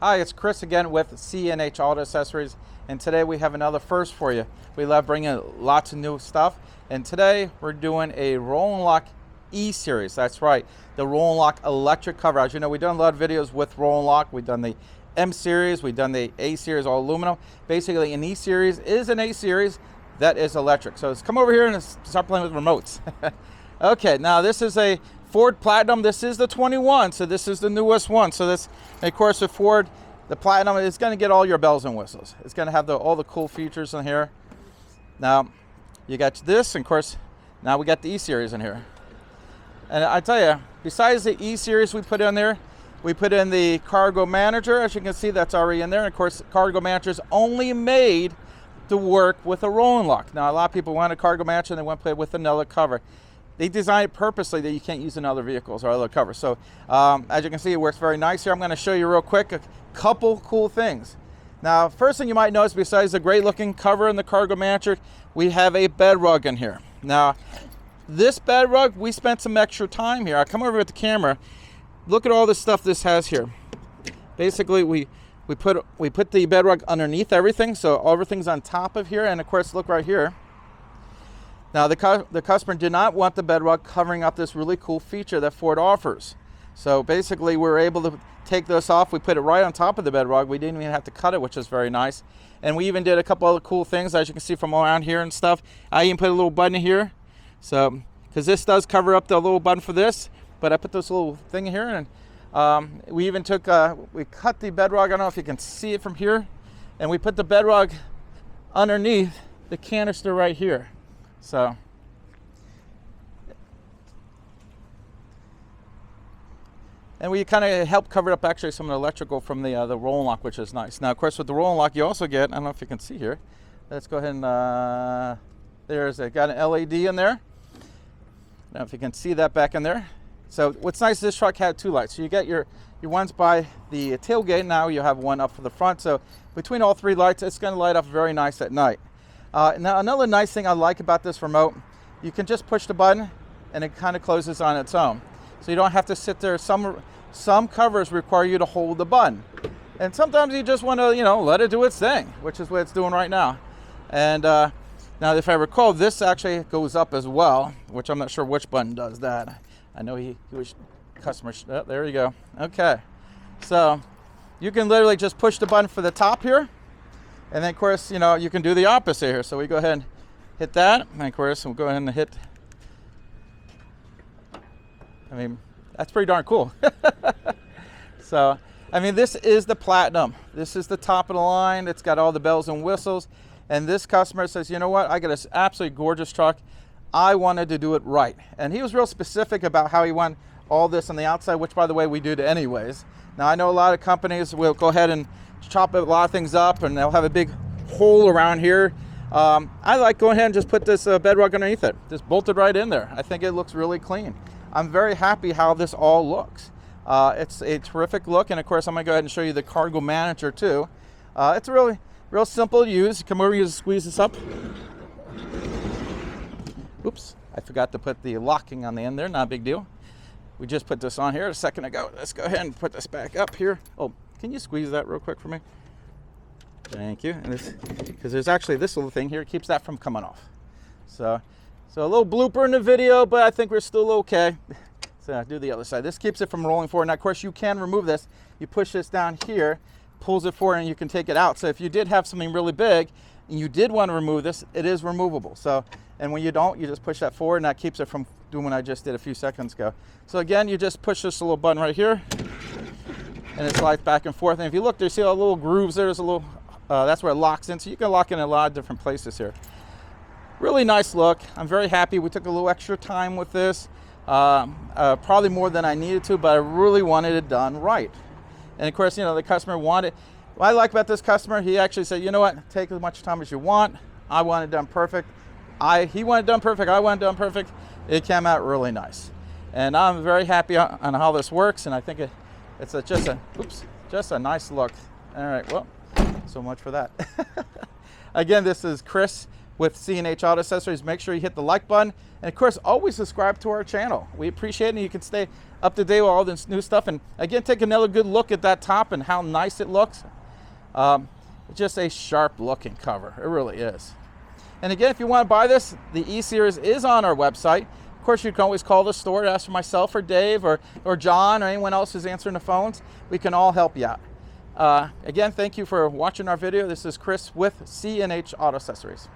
Hi, it's Chris again with C&H Auto Accessories, and today we have another first for you. We love bringing lots of new stuff, and today we're doing a Roll and Lock E-Series. That's right, the Roll and Lock electric cover. As you know, we've done a lot of videos with Roll and Lock. We've done the M-Series, we've done the A-Series, all aluminum. Basically, an E-Series is an A-Series that is electric. So let's come over here and start playing with remotes. Okay, now this is a Ford Platinum. This is the 21, so this is the newest one. So this, and of course, the Ford, the Platinum is going to get all your bells and whistles. It's going to have all the cool features in here. Now, you got this, and of course, now we got the E-Series in here. And I tell you, besides the E-Series we put in there, we put in the Cargo Manager. As you can see, that's already in there. And of course, Cargo Manager is only made to work with a Roll and Lock. Now, a lot of people want a Cargo Manager and they want to play with another cover. They designed it purposely that you can't use in other vehicles or other covers. So as you can see, it works very nice here. I'm going to show you real quick a couple cool things. Now, first thing you might notice, besides the great looking cover and the Cargo Manager, we have a Bedrug in here. Now, this Bedrug, we spent some extra time here. I'll come over with the camera. Look at all the stuff this has here. Basically, we put the Bedrug underneath everything, so everything's on top of here. And of course, look right here. Now, the customer did not want the Bedrug covering up this really cool feature that Ford offers. So basically, we were able to take this off. We put it right on top of the Bedrug. We didn't even have to cut it, which is very nice. And we even did a couple other cool things, as you can see from around here and stuff. I even put a little button here. So, because this does cover up the little button for this, but I put this little thing in here, and we even took, we cut the Bedrug, I don't know if you can see it from here, and we put the Bedrug underneath the canister right here. So, and we kind of help cover up actually some of the electrical from the Roll and Lock, which is nice. Now, of course, with the Roll and Lock, you also get, I don't know if you can see here. Let's go ahead and, got an LED in there. I don't know if you can see that back in there. So what's nice, this truck had two lights. So you get your ones by the tailgate. Now you have one up for the front. So between all three lights, it's going to light up very nice at night. Now, another nice thing I like about this remote, you can just push the button and it kind of closes on its own. So you don't have to sit there. Some covers require you to hold the button. And sometimes you just want to, let it do its thing, which is what it's doing right now. And now, if I recall, this actually goes up as well, which I'm not sure which button does that. I know he was customer. Oh, there you go. Okay. So you can literally just push the button for the top here. And then, of course, you can do the opposite here. So we go ahead and hit that. And, of course, we'll go ahead and hit. I mean, that's pretty darn cool. So, I mean, this is the Platinum. This is the top of the line. It's got all the bells and whistles. And this customer says, you know what? I got this absolutely gorgeous truck. I wanted to do it right. And he was real specific about how he wanted all this on the outside, which, by the way, we do it anyways. Now, I know a lot of companies will go ahead and chop a lot of things up, and they'll have a big hole around here. I like going ahead and just put this Bedrug underneath it. Just bolted right in there. I think it looks really clean. I'm very happy how this all looks. It's a terrific look, and of course, I'm going to go ahead and show you the Cargo Manager too. It's really real simple to use. Come over here and squeeze this up. Oops, I forgot to put the locking on the end there. Not a big deal. We just put this on here a second ago. Let's go ahead and put this back up here. Oh, can you squeeze that real quick for me? Thank you. And because there's actually this little thing here, it keeps that from coming off. So a little blooper in the video, but I think we're still okay. So I'll do the other side. This keeps it from rolling forward. Now, of course, you can remove this. You push this down here, pulls it forward, and you can take it out. So if you did have something really big and you did want to remove this, it is removable. So, and when you don't, you just push that forward, and that keeps it from doing what I just did a few seconds ago. So again, you just push this little button right here, and it slides back and forth. And if you look, you see all the little grooves there. There's a little, that's where it locks in. So you can lock in a lot of different places here. Really nice look. I'm very happy. We took a little extra time with this, probably more than I needed to, but I really wanted it done right. And of course, the customer wanted. What I like about this customer, he actually said, you know what, take as much time as you want. I want it done perfect. He wanted it done perfect. I want it done perfect. It came out really nice. And I'm very happy on how this works. And I think it's just a nice look. All right, well, so much for that. Again, this is Chris with C&H Auto Accessories. Make sure you hit the like button, and of course, always subscribe to our channel. We appreciate it, and you can stay up to date with all this new stuff. And again, take another good look at that top and how nice it looks. Just a sharp looking cover, it really is. And again, if you want to buy this, the E-Series is on our website. Of course, you can always call the store to ask for myself or Dave or John or anyone else who's answering the phones. We can all help you out. Again, thank you for watching our video. This is Chris with C&H Auto Accessories.